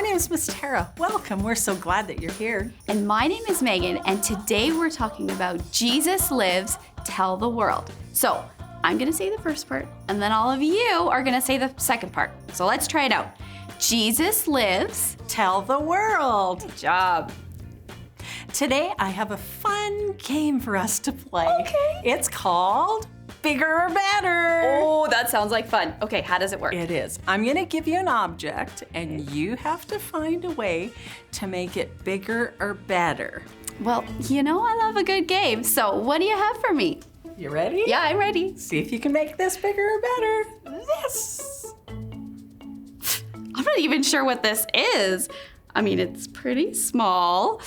My name is Miss Tara. Welcome. We're so glad that you're here. And my name is Megan, and today we're talking about Jesus Lives, Tell the World. So I'm going to say the first part, and then all of you are going to say the second part. So let's try it out. Jesus lives. Tell the world. Good job. Today I have a fun game for us to play. Okay. It's called Bigger or Better. Oh, that sounds like fun. Okay, how does it work? It is. I'm going to give you an object, and you have to find a way to make it bigger or better. Well, you know I love a good game, so what do you have for me? You ready? Yeah, I'm ready. See if you can make this bigger or better. This. I'm not even sure what this is. I mean, it's pretty small.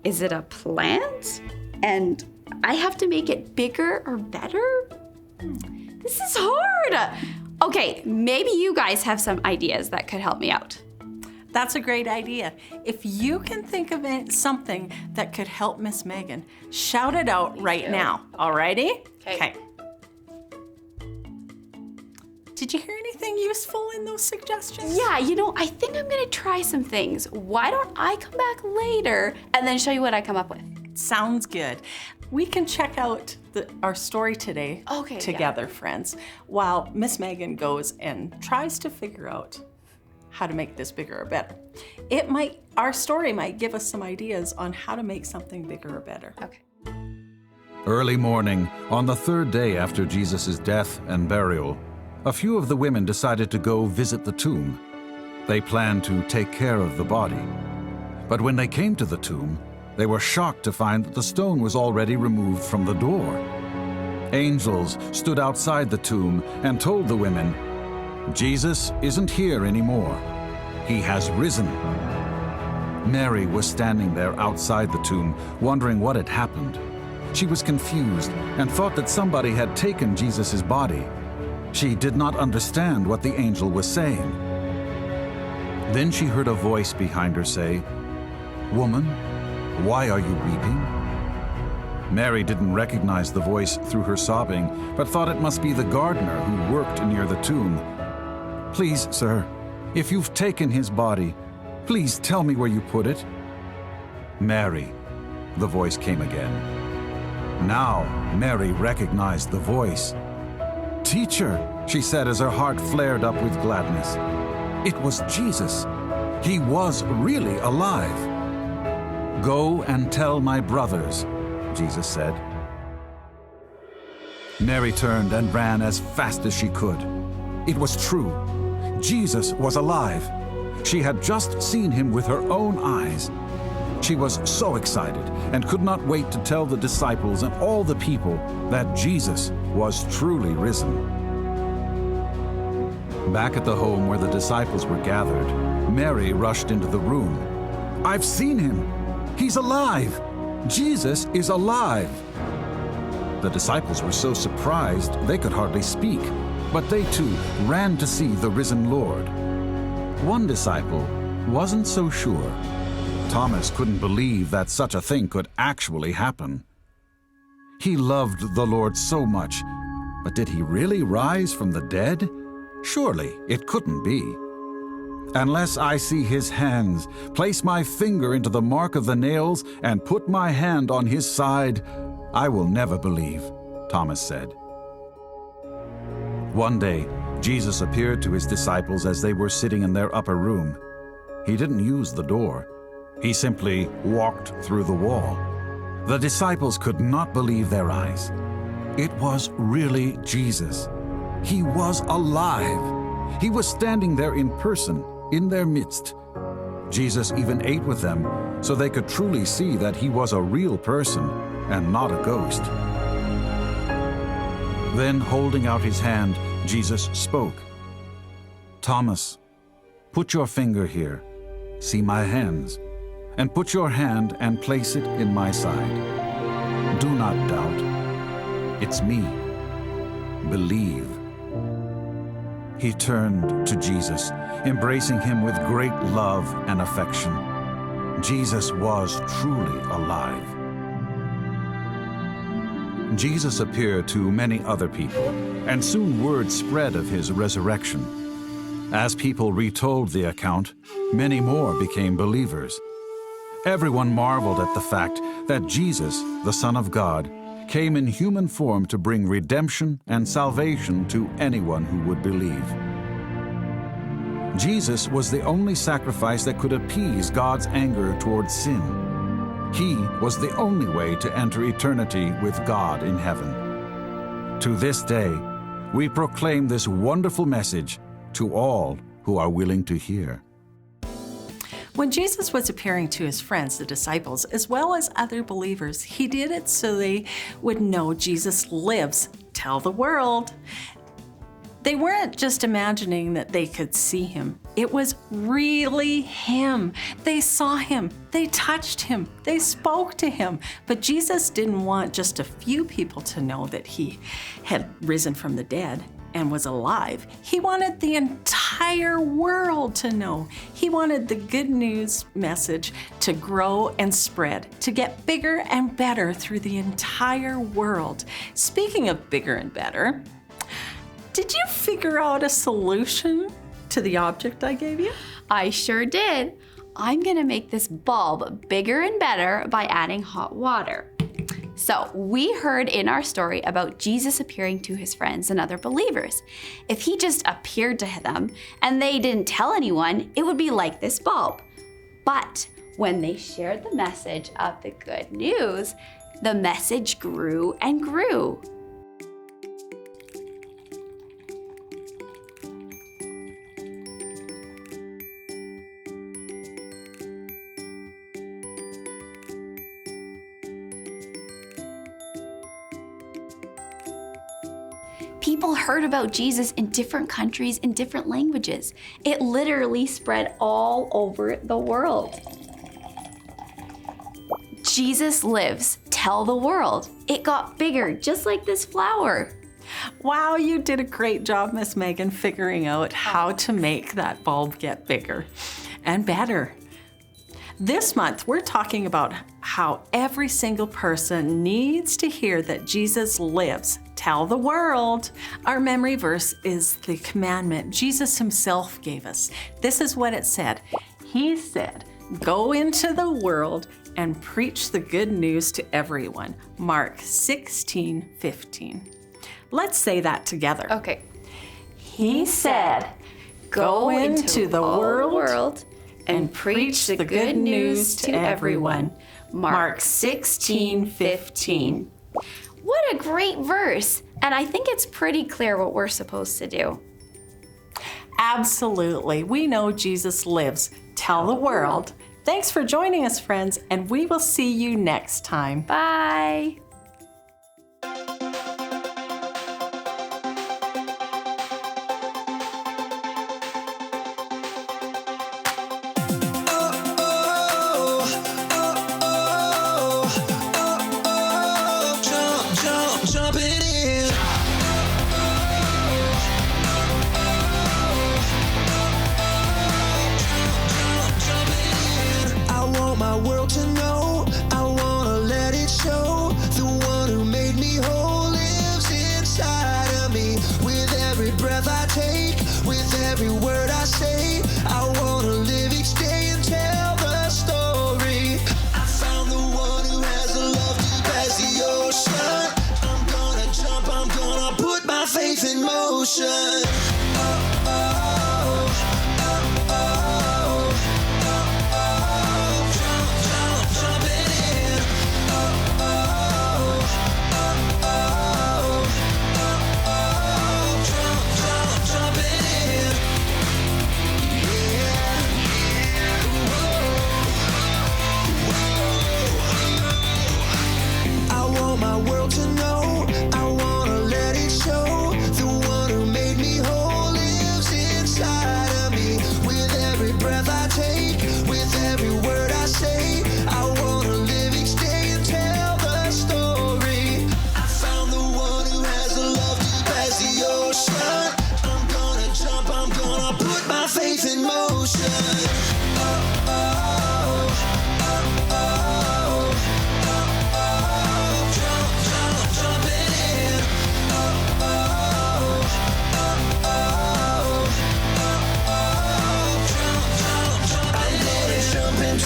Is it a plant? And I have to make it bigger or better? This is hard. Okay, maybe you guys have some ideas that could help me out. That's a great idea. If you can think of something that could help Miss Megan, shout it out right now. All righty? Okay. Did you hear anything useful in those suggestions? Yeah, I think I'm gonna try some things. Why don't I come back later and then show you what I come up with? Sounds good. We can check out our story today together, friends, while Miss Megan goes and tries to figure out how to make this bigger or better. Our story might give us some ideas on how to make something bigger or better. Okay. Early morning, on the third day after Jesus' death and burial, a few of the women decided to go visit the tomb. They planned to take care of the body. But when they came to the tomb, they were shocked to find that the stone was already removed from the door. Angels stood outside the tomb and told the women, "Jesus isn't here anymore. He has risen." Mary was standing there outside the tomb, wondering what had happened. She was confused and thought that somebody had taken Jesus' body. She did not understand what the angel was saying. Then she heard a voice behind her say, "Woman, why are you weeping?" Mary didn't recognize the voice through her sobbing, but thought it must be the gardener who worked near the tomb. "Please, sir, if you've taken his body, please tell me where you put it." "Mary," the voice came again. Now Mary recognized the voice. "Teacher," she said as her heart flared up with gladness. It was Jesus. He was really alive. "Go and tell my brothers," Jesus said. Mary turned and ran as fast as she could. It was true. Jesus was alive. She had just seen him with her own eyes. She was so excited and could not wait to tell the disciples and all the people that Jesus was truly risen. Back at the home where the disciples were gathered, Mary rushed into the room. "I've seen him! He's alive! Jesus is alive!" The disciples were so surprised they could hardly speak, but they too ran to see the risen Lord. One disciple wasn't so sure. Thomas couldn't believe that such a thing could actually happen. He loved the Lord so much, but did he really rise from the dead? Surely it couldn't be. "Unless I see his hands, place my finger into the mark of the nails, and put my hand on his side, I will never believe," Thomas said. One day, Jesus appeared to his disciples as they were sitting in their upper room. He didn't use the door. He simply walked through the wall. The disciples could not believe their eyes. It was really Jesus. He was alive. He was standing there in person, in their midst. Jesus even ate with them, so they could truly see that he was a real person and not a ghost. Then, holding out his hand, Jesus spoke. "Thomas, put your finger here. See my hands. And put your hand and place it in my side. Do not doubt. It's me. Believe." He turned to Jesus, embracing him with great love and affection. Jesus was truly alive. Jesus appeared to many other people, and soon word spread of his resurrection. As people retold the account, many more became believers. Everyone marveled at the fact that Jesus, the Son of God, came in human form to bring redemption and salvation to anyone who would believe. Jesus was the only sacrifice that could appease God's anger towards sin. He was the only way to enter eternity with God in heaven. To this day, we proclaim this wonderful message to all who are willing to hear. When Jesus was appearing to his friends, the disciples, as well as other believers, he did it so they would know Jesus lives. Tell the world. They weren't just imagining that they could see him. It was really him. They saw him. They touched him. They spoke to him. But Jesus didn't want just a few people to know that he had risen from the dead and was alive. He wanted the entire world to know. He wanted the good news message to grow and spread, to get bigger and better through the entire world. Speaking of bigger and better, did you figure out a solution to the object I gave you? I sure did. I'm gonna make this bulb bigger and better by adding hot water. So we heard in our story about Jesus appearing to his friends and other believers. If he just appeared to them and they didn't tell anyone, it would be like this bulb. But when they shared the message of the good news, the message grew and grew. People heard about Jesus in different countries in different languages. It literally spread all over the world. Jesus lives. Tell the world. It got bigger, just like this flower. Wow, you did a great job, Miss Megan, figuring out how to make that bulb get bigger and better. This month, we're talking about how every single person needs to hear that Jesus lives. Tell the world. Our memory verse is the commandment Jesus himself gave us. This is what it said. He said, "Go into the world and preach the good news to everyone." Mark 16:15. Let's say that together. Okay. He said, "Go into the world and preach the good news to everyone." Mark 16:15. What a great verse. And I think it's pretty clear what we're supposed to do. Absolutely. We know Jesus lives. Tell the world. Thanks for joining us, friends, and we will see you next time. Bye. In motion. Jump, jump,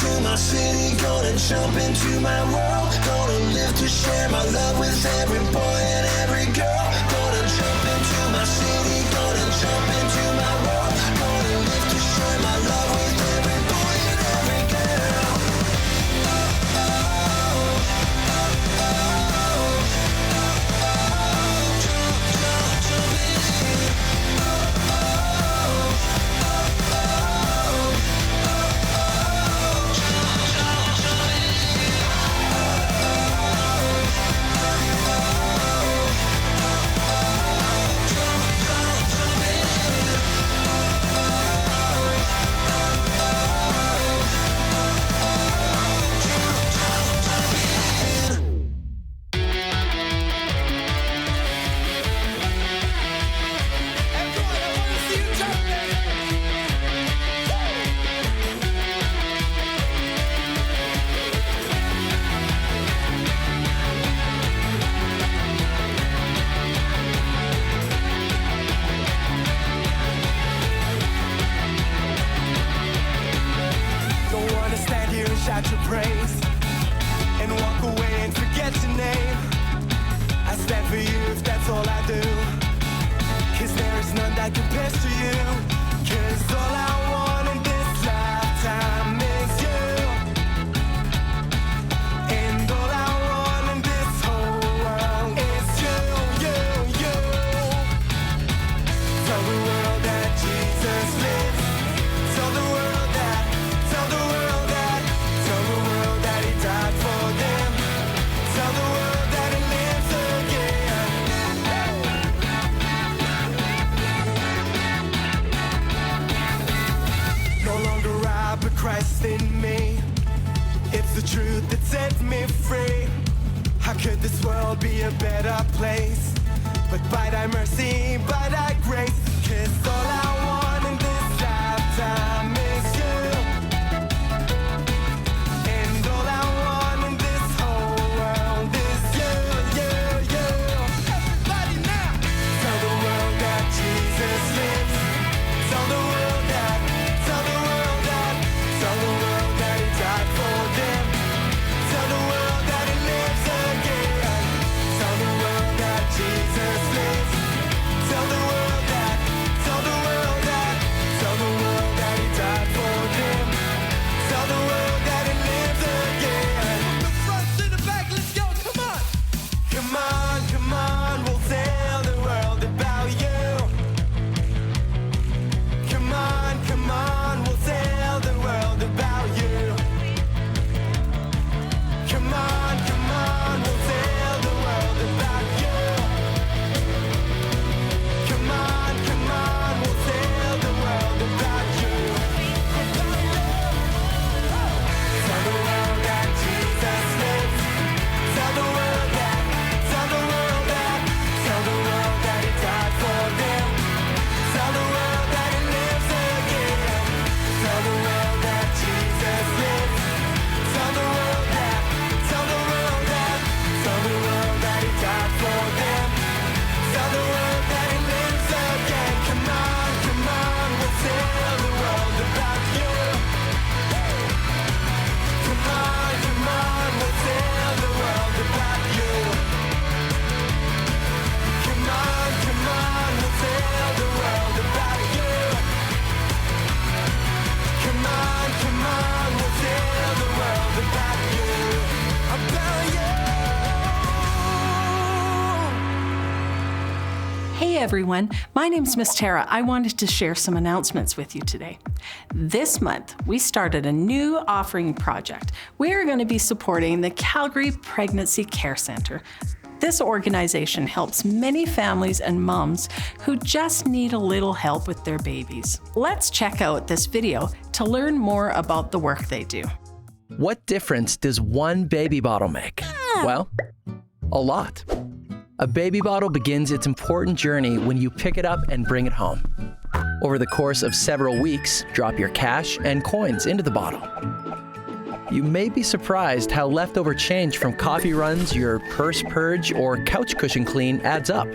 into my city, gonna jump into my world, gonna live to share my love with every boy and every girl. Gonna jump into my city, gonna jump into my world, gonna live to share my love with every boy and every girl. Shout your praise and walk away and forget your name. I stand for you if that's all I do, 'cause there is none that compares to you. 'Cause all I want in this lifetime is you, and all I want in this whole world is you, you, you. Tell the world that Jesus lives. Tell the world that, tell the world that, tell the world that he died for them. Tell the world that he lives again. No longer I, but Christ in me. It's the truth that sets me free. How could this world be a better place? But by thy mercy, by thy grace. 'Cause all I want in this lifetime is you, and all I want in this whole world is you, you, you. Everybody now! Tell the world that Jesus lives. Tell the world that, tell the world that, tell the world that he died for them. Tell the world that he lives again. Tell the world that Jesus lives. Tell the world that, tell the world that, tell the world that he died for them. Tell the world that he lives again. From the front to the back, let's go, come on. Come on, come on, we'll tell the world about you. Come on, we'll tell the world about you. Come on, we'll tell the world about you. Come on, we'll tell the world about you. Tell the world that Jesus lives. Tell the world that, tell the world that, tell the world that he died for them. Tell the world that he lives again. Tell the world that Jesus lives. Tell the world that, tell the world that, tell the world that he died for them. Tell the world that he lives again. Come on, we'll tell the world about you. Come on, we'll tell the world about you. Come on, we'll tell the world about you. Come on, we'll tell the world about you. About you. Hey everyone, my name's Miss Tara. I wanted to share some announcements with you today. This month, we started a new offering project. We are going to be supporting the Calgary Pregnancy Care Center. This organization helps many families and moms who just need a little help with their babies. Let's check out this video to learn more about the work they do. What difference does one baby bottle make? Well, a lot. A baby bottle begins its important journey when you pick it up and bring it home. Over the course of several weeks, drop your cash and coins into the bottle. You may be surprised how leftover change from coffee runs, your purse purge, or couch cushion clean adds up.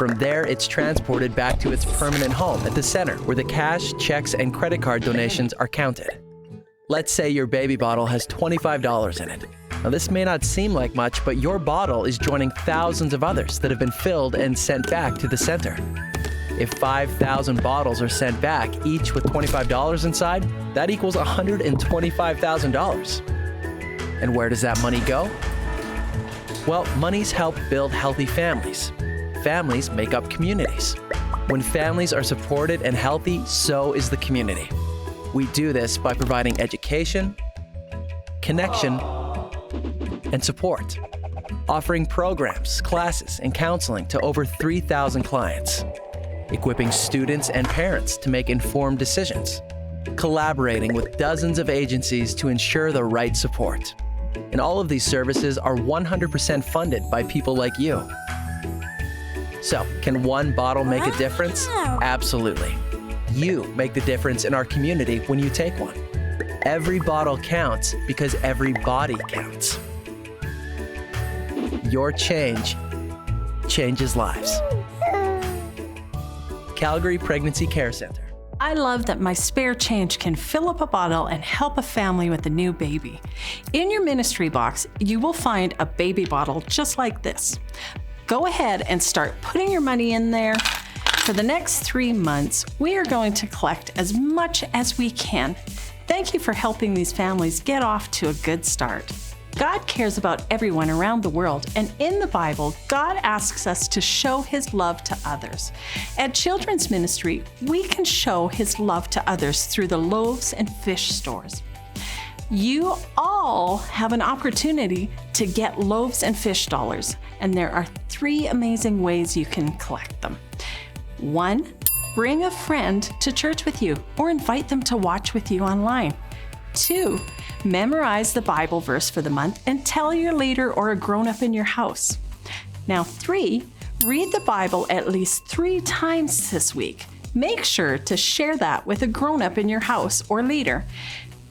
From there, it's transported back to its permanent home at the center, where the cash, checks, and credit card donations are counted. Let's say your baby bottle has $25 in it. Now, this may not seem like much, but your bottle is joining thousands of others that have been filled and sent back to the center. If 5,000 bottles are sent back, each with $25 inside, that equals $125,000. And where does that money go? Well, monies help build healthy families. Families make up communities. When families are supported and healthy, so is the community. We do this by providing education, connection, and support, offering programs, classes, and counseling to over 3,000 clients, equipping students and parents to make informed decisions, collaborating with dozens of agencies to ensure the right support. And all of these services are 100% funded by people like you. So, can one bottle make a difference? Absolutely. You make the difference in our community when you take one. Every bottle counts because every body counts. Your change changes lives. Calgary Pregnancy Care Center. I love that my spare change can fill up a bottle and help a family with a new baby. In your ministry box, you will find a baby bottle just like this. Go ahead and start putting your money in there. For the next 3 months, we are going to collect as much as we can. Thank you for helping these families get off to a good start. God cares about everyone around the world, and in the Bible, God asks us to show His love to others. At Children's Ministry, we can show His love to others through the loaves and fish stores. You all have an opportunity to get loaves and fish dollars, and there are 3 amazing ways you can collect them. 1, bring a friend to church with you or invite them to watch with you online. 2, memorize the Bible verse for the month and tell your leader or a grown-up in your house. Now 3, read the Bible at least 3 times this week. Make sure to share that with a grown-up in your house or leader.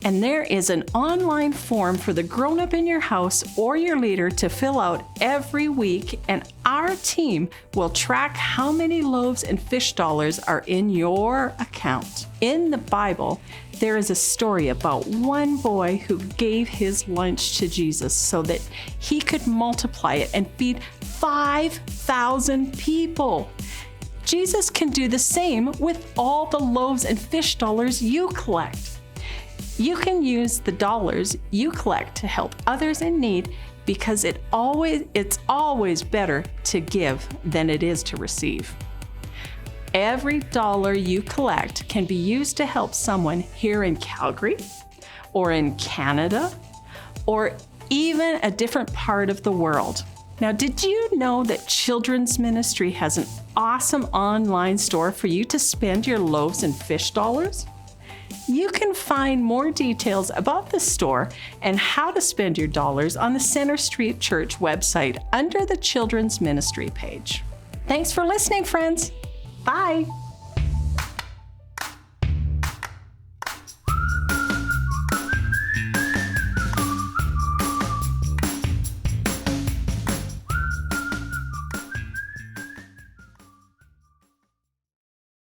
And there is an online form for the grown-up in your house or your leader to fill out every week, and our team will track how many loaves and fish dollars are in your account. In the Bible, there is a story about one boy who gave his lunch to Jesus so that he could multiply it and feed 5,000 people. Jesus can do the same with all the loaves and fish dollars you collect. You can use the dollars you collect to help others in need, because it's always better to give than it is to receive. Every dollar you collect can be used to help someone here in Calgary, or in Canada, or even a different part of the world. Now, did you know that Children's Ministry has an awesome online store for you to spend your loaves and fish dollars? You can find more details about the store and how to spend your dollars on the Center Street Church website under the Children's Ministry page. Thanks for listening, friends. Bye.